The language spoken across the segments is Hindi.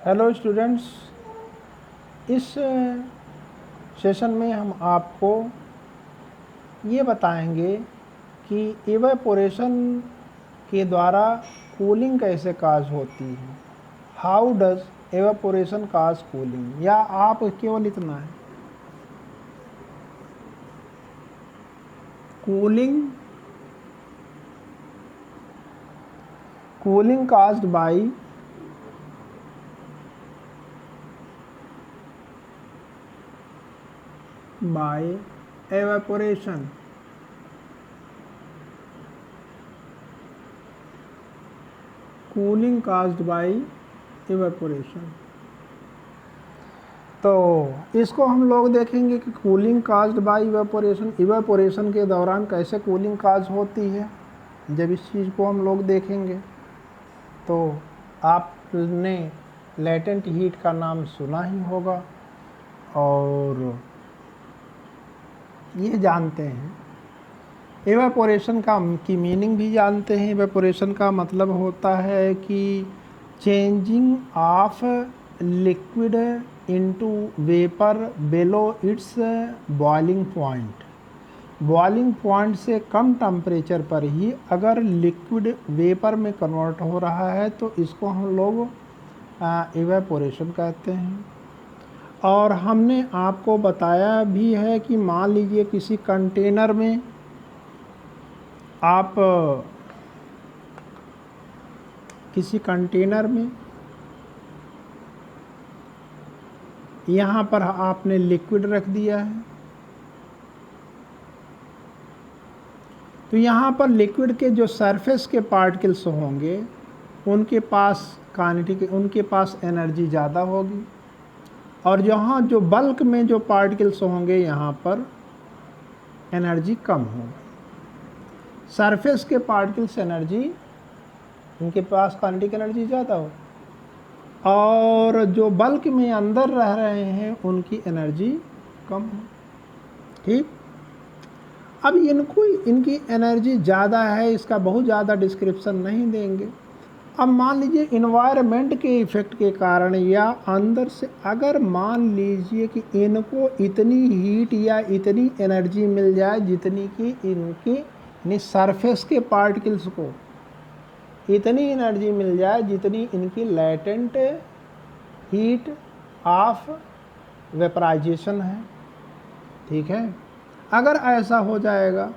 हेलो स्टूडेंट्स, इस सेशन में हम आपको ये बताएंगे कि इवेपोरेशन के द्वारा कूलिंग कैसे काज होती है। How does evaporation cause cooling, या आप केवल इतना है cooling caused by evaporation। Cooling caused by evaporation. तो इसको हम लोग देखेंगे कि cooling caused by evaporation, evaporation के दौरान कैसे कूलिंग काज होती है। जब इस चीज़ को हम लोग देखेंगे तो आपने लेटेंट हीट का नाम सुना ही होगा और ये जानते हैं। इवेपोरेशन की मीनिंग भी जानते हैं। इवेपोरेशन का मतलब होता है कि changing of liquid into vapour below it's boiling point. Boiling point से कम टेम्परेचर पर ही अगर लिक्विड वेपर में कन्वर्ट हो रहा है तो इसको हम लोग इवेपोरेशन कहते हैं। और हमने आपको बताया भी है कि मान लीजिए किसी कंटेनर में आप यहाँ पर आपने लिक्विड रख दिया है, तो यहाँ पर लिक्विड के जो सरफेस के पार्टिकल्स होंगे उनके पास एनर्जी ज़्यादा होगी, और जहाँ जो बल्क में जो पार्टिकल्स होंगे यहाँ पर एनर्जी कम होगी। सरफेस के पार्टिकल्स एनर्जी, उनके पास काइनेटिक एनर्जी ज़्यादा हो, और जो बल्क में अंदर रह रहे हैं उनकी एनर्जी कम हो। ठीक, अब इनकी एनर्जी ज़्यादा है, इसका बहुत ज़्यादा डिस्क्रिप्शन नहीं देंगे। अब मान लीजिए इन्वायरमेंट के इफ़ेक्ट के कारण या अंदर से अगर मान लीजिए कि इनको इतनी हीट या इतनी एनर्जी मिल जाए जितनी कि इनकी सरफेस के पार्टिकल्स को इतनी एनर्जी मिल जाए जितनी इनकी लेटेंट हीट ऑफ वेपराइजेशन है। ठीक है, अगर ऐसा हो जाएगा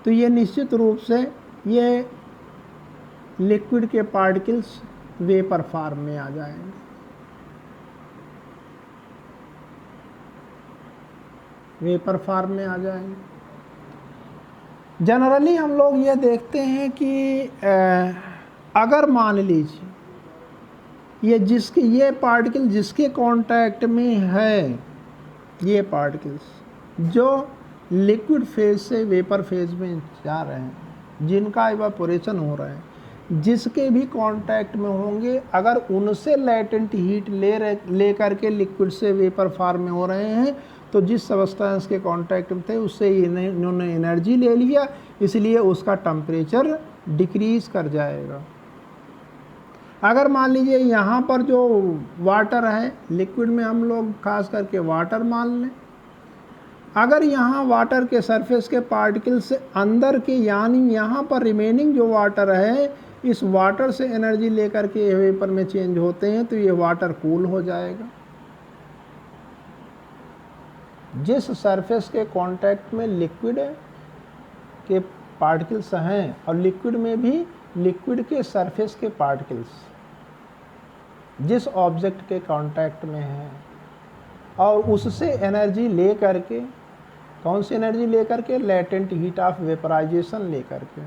तो ये निश्चित रूप से ये लिक्विड के पार्टिकल्स वेपर फॉर्म में आ जाएंगे। वेपर फॉर्म में आ जाएंगे। जनरली हम लोग ये देखते हैं कि अगर मान लीजिए ये पार्टिकल जिसके कांटेक्ट में है, ये पार्टिकल्स जो लिक्विड फेज से वेपर फेज में जा रहे हैं, जिनका इवेपोरेशन हो रहा है, जिसके भी कांटेक्ट में होंगे, अगर उनसे लेटेंट हीट ले करके लिक्विड से वेपर फॉर्म में हो रहे हैं तो जिस सब्सटेंस के कांटेक्ट में थे उससे इन्होंने एनर्जी ले लिया, इसलिए उसका टेम्परेचर डिक्रीज कर जाएगा। अगर मान लीजिए यहाँ पर जो वाटर है, लिक्विड में हम लोग खास करके वाटर मान लें, अगर यहाँ वाटर के सरफेस के पार्टिकल्स से अंदर के यानी यहाँ पर रिमेनिंग जो वाटर है, इस वाटर से एनर्जी लेकर के वेपर में चेंज होते हैं तो ये वाटर कूल हो जाएगा। जिस सरफेस के कांटेक्ट में लिक्विड के पार्टिकल्स हैं और लिक्विड में भी लिक्विड के सरफेस के पार्टिकल्स जिस ऑब्जेक्ट के कांटेक्ट में हैं और उससे एनर्जी ले करके, कौन सी एनर्जी ले करके, लेटेंट हीट ऑफ वेपराइजेशन ले करके,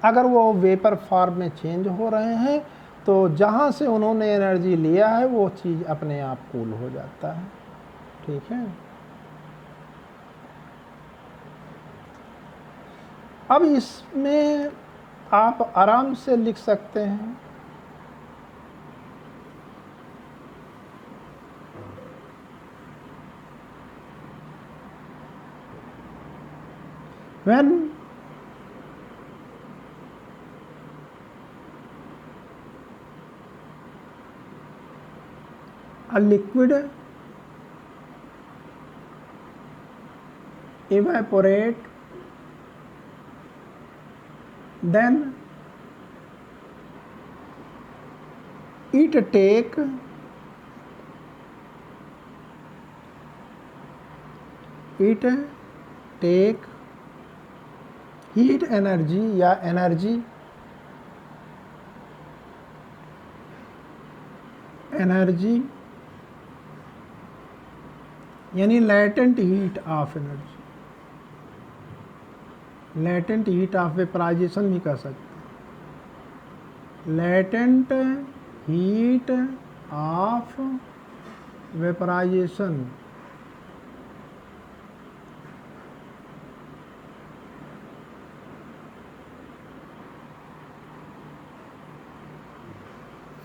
अगर वो वेपर फॉर्म में चेंज हो रहे हैं तो जहाँ से उन्होंने एनर्जी लिया है वो चीज़ अपने आप कूल हो जाता है। ठीक है, अब इसमें आप आराम से लिख सकते हैं when a liquid evaporate, then it take heat energy या energy यानी latent heat of energy, latent heat of vaporization भी कह सकते हैं, latent heat of vaporization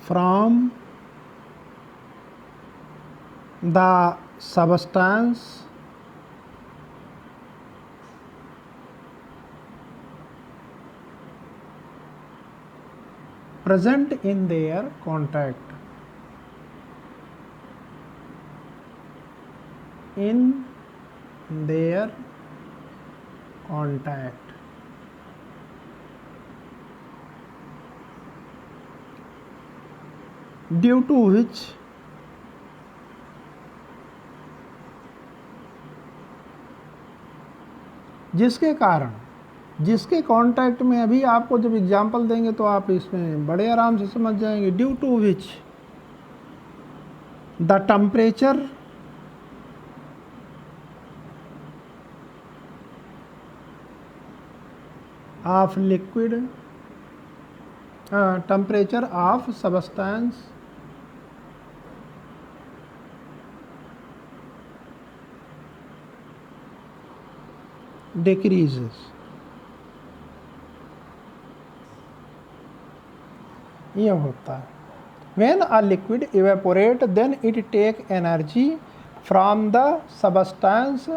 from the substance present in their contact, due to which जिसके कारण, जिसके कांटेक्ट में, अभी आपको जब एग्जांपल देंगे तो आप इसमें बड़े आराम से समझ जाएंगे। Due to which the temperature of liquid, temperature of substance decreases, ये होता है। When a liquid evaporate, then it take energy from the substance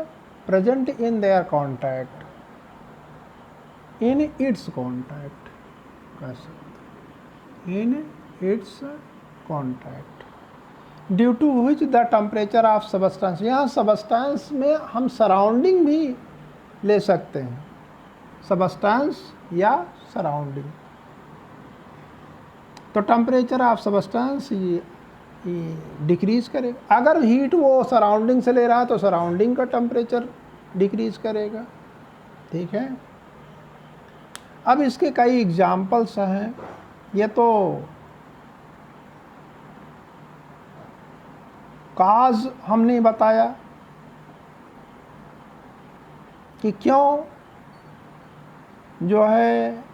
present in their contact, in its contact, in its contact, due to which the temperature of substance, यहाँ substance में हम surrounding भी ले सकते हैं, सबस्टेंस या सराउंडिंग। तो टेम्परेचर ऑफ सबस्टेंस ये डिक्रीज करेगा। अगर हीट वो सराउंडिंग से ले रहा है तो सराउंडिंग का टेम्परेचर डिक्रीज करेगा। ठीक है, अब इसके कई एग्जाम्पल्स हैं। ये तो काज हमने बताया कि क्यों जो है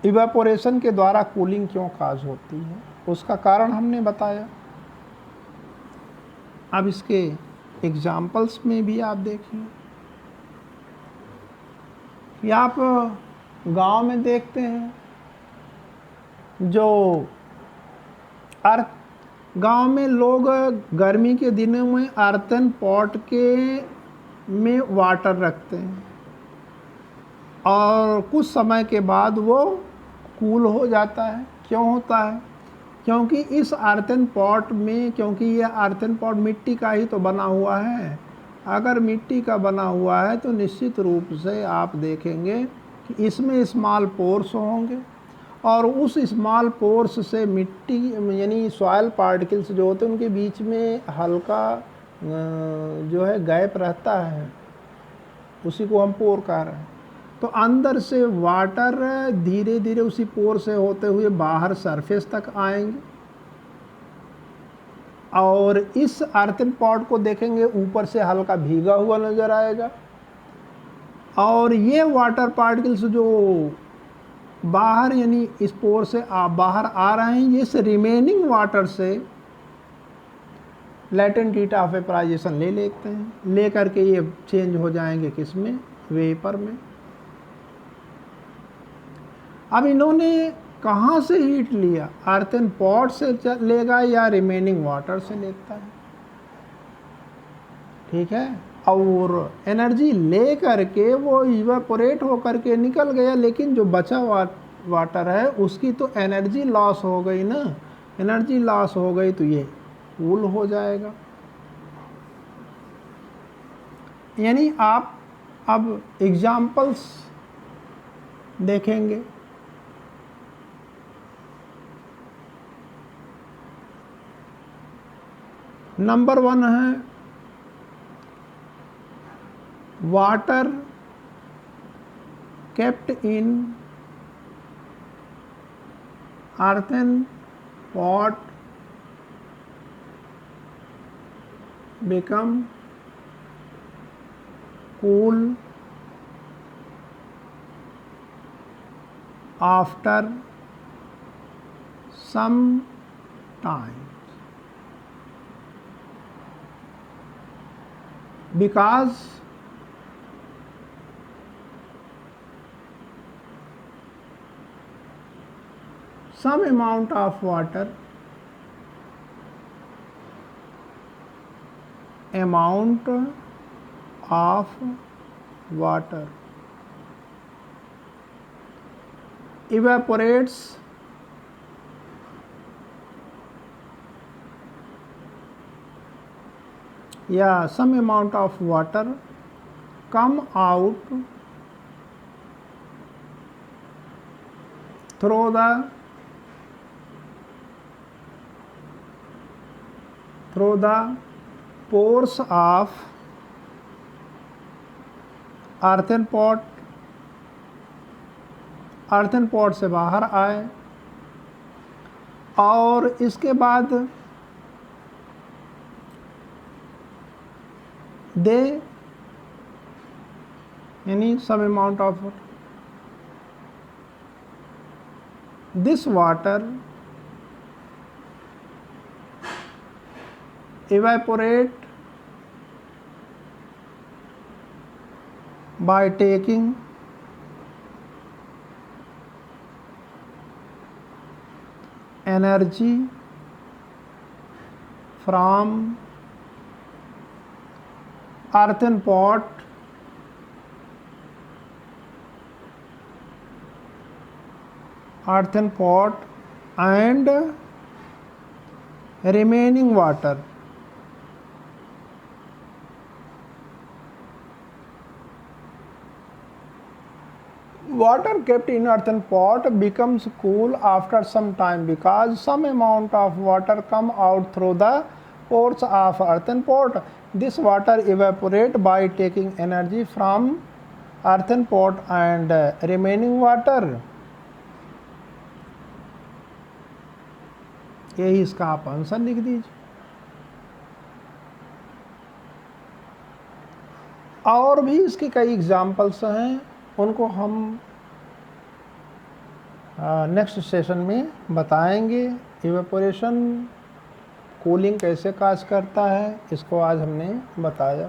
इवेपोरेशन के द्वारा कूलिंग क्यों काज होती है, उसका कारण हमने बताया। अब इसके एग्जाम्पल्स में भी आप देखिए कि आप गांव में देखते हैं जो गांव में लोग गर्मी के दिनों में अर्थन पॉट के में वाटर रखते हैं और कुछ समय के बाद वो कूल हो जाता है। क्यों होता है? क्योंकि इस अर्थन पॉट में, क्योंकि ये अर्थन पॉट मिट्टी का ही तो बना हुआ है। अगर मिट्टी का बना हुआ है तो निश्चित रूप से आप देखेंगे कि इसमें स्मॉल पोर्स होंगे और उस स्मॉल पोर्स से मिट्टी यानी सॉइल पार्टिकल्स जो होते हैं उनके बीच में हल्का जो है गैप रहता है, उसी को हम पोर कह रहे हैं। तो अंदर से वाटर धीरे धीरे उसी पोर से होते हुए बाहर सरफेस तक आएंगे और इस अर्थन पॉट को देखेंगे ऊपर से हल्का भीगा हुआ नज़र आएगा और ये वाटर पार्टिकल्स जो बाहर यानी इस पोर से बाहर आ रहे हैं, ये इस रिमेनिंग वाटर से लेटेंट हीट ऑफ वेपराइजेशन ले लेते हैं, ले करके ये चेंज हो जाएंगे किस में? वेपर में। अब इन्होंने कहाँ से हीट लिया? अर्थन पॉट से लेगा या रिमेनिंग वाटर से लेता है। ठीक है, और एनर्जी ले करके वो इवेपोरेट हो करके निकल गया, लेकिन जो बचा वाटर है उसकी तो एनर्जी लॉस हो गई ना। एनर्जी लॉस हो गई तो ये कूल हो जाएगा। यानी आप अब एग्जाम्पल्स देखेंगे। नंबर 1 है water kept in earthen pot become cool after some time because some amount of water evaporates some amount of water come out through the pores of earthen pot, earthen pot से बाहर आए, और इसके बाद दे यानी some amount of this water evaporate by taking energy from earthen pot and remaining water kept in earthen pot becomes cool after some time because some amount of water come out through the pores of earthen pot. This water evaporate by taking energy from earthen pot and remaining water. यही इसका आप आंसर लिख दीजिए। और भी इसके कई एग्जाम्पल्स हैं, उनको हम नेक्स्ट सेशन में बताएंगे। इवेपोरेशन कूलिंग कैसे काज करता है, इसको आज हमने बताया।